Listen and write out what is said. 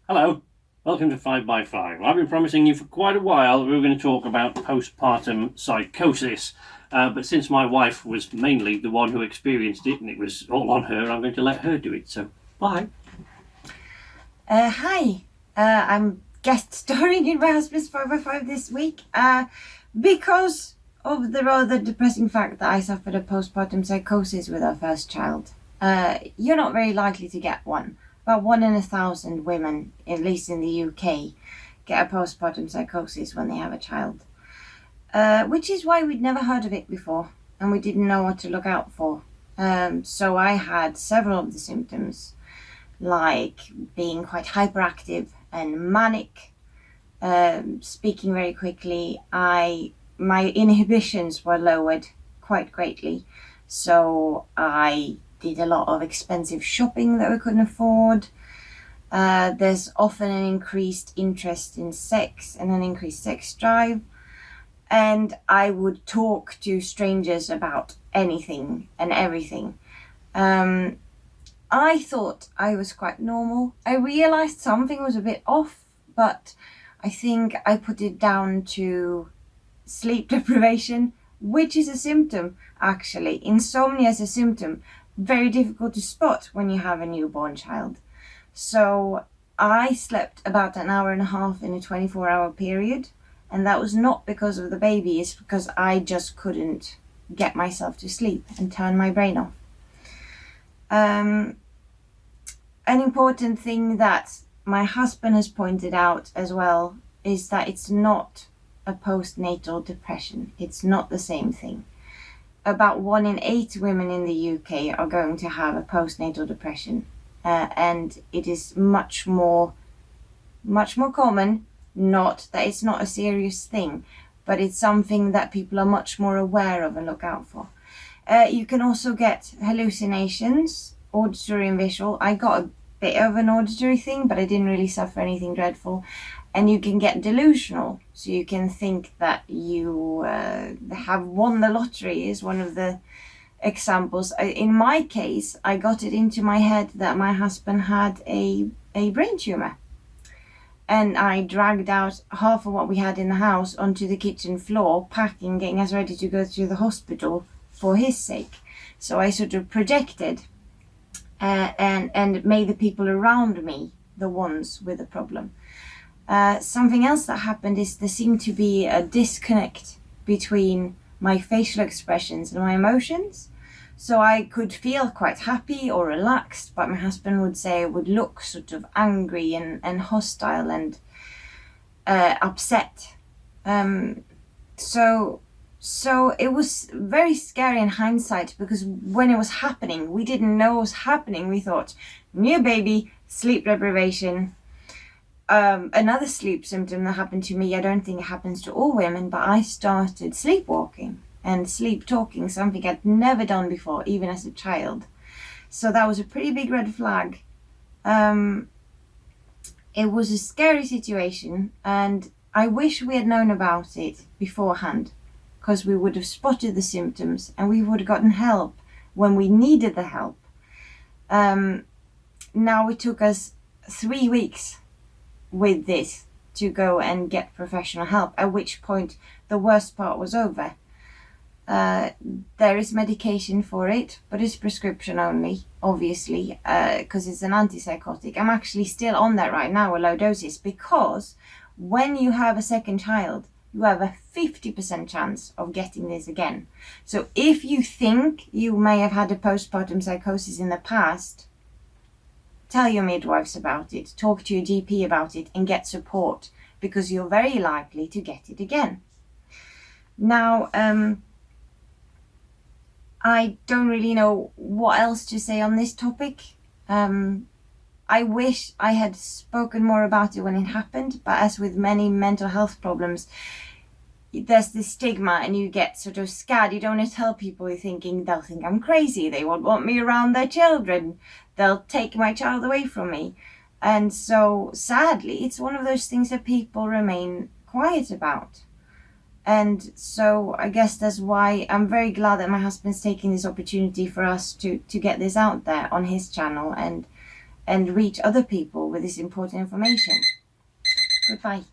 Hello, welcome to 5 by 5. I've been promising you for quite a while that we were going to talk about postpartum psychosis, but since my wife was mainly the one who experienced it and it was all on her, I'm going to let her do it. So, bye. Hi, I'm guest starring in my husband's 5x5 this week because of the rather depressing fact that I suffered a postpartum psychosis with our first child. You're not very likely to get one. About 1 in 1,000 women, at least in the UK, get a postpartum psychosis when they have a child, which is why we'd never heard of it before and we didn't know what to look out for. So I had several of the symptoms like being quite hyperactive and manic, speaking very quickly. My inhibitions were lowered quite greatly, so I did a lot of expensive shopping that we couldn't afford. There's often an increased interest in sex and an increased sex drive, and I would talk to strangers about anything and everything. I thought I was quite normal. I realized something was a bit off, but I think I put it down to sleep deprivation, which is a symptom, actually. Insomnia is a symptom, very difficult to spot when you have a newborn child. So I slept about an hour and a half in a 24-hour period, and that was not because of the baby, it's because I just couldn't get myself to sleep and turn my brain off. An important thing that my husband has pointed out as well is that it's not a postnatal depression. It's not the same thing. About 1 in 8 women in the UK are going to have a postnatal depression, and it is much more common. Not that it's not a serious thing, but it's something that people are much more aware of and look out for. You can also get hallucinations, auditory and visual. I got a bit of an auditory thing, but I didn't really suffer anything dreadful. And you can get delusional, so you can think that you have won the lottery, is one of the examples. In my case, I got it into my head that my husband had a brain tumor. And I dragged out half of what we had in the house onto the kitchen floor, packing, getting us ready to go to the hospital for his sake. So I sort of projected and made the people around me the ones with the problem. Something else that happened is there seemed to be a disconnect between my facial expressions and my emotions. So I could feel quite happy or relaxed, but my husband would say I would look sort of angry and hostile and upset. So it was very scary in hindsight, because when it was happening, we didn't know it was happening. We thought, new baby, sleep deprivation. Another sleep symptom that happened to me, I don't think it happens to all women, but I started sleepwalking and sleep talking, something I'd never done before, even as a child. So that was a pretty big red flag. It was a scary situation, and I wish we had known about it beforehand, because we would have spotted the symptoms and we would have gotten help when we needed the help. Now it took us 3 weeks with this to go and get professional help, at which point the worst part was over. There is medication for it, but it's prescription only, obviously, because it's an antipsychotic. I'm actually still on that right now, a low doses, because when you have a second child, you have a 50% chance of getting this again. So if you think you may have had a postpartum psychosis in the past, tell your midwives about it, talk to your GP about it, and get support, because you're very likely to get it again. Now, I don't really know what else to say on this topic. I wish I had spoken more about it when it happened, but as with many mental health problems, there's this stigma and you get sort of scared. You don't want to tell people, you're thinking they'll think I'm crazy, they won't want me around their children, they'll take my child away from me. And so sadly, it's one of those things that people remain quiet about. And so I guess that's why I'm very glad that my husband's taking this opportunity for us to get this out there on his channel, and and reach other people with this important information. Goodbye.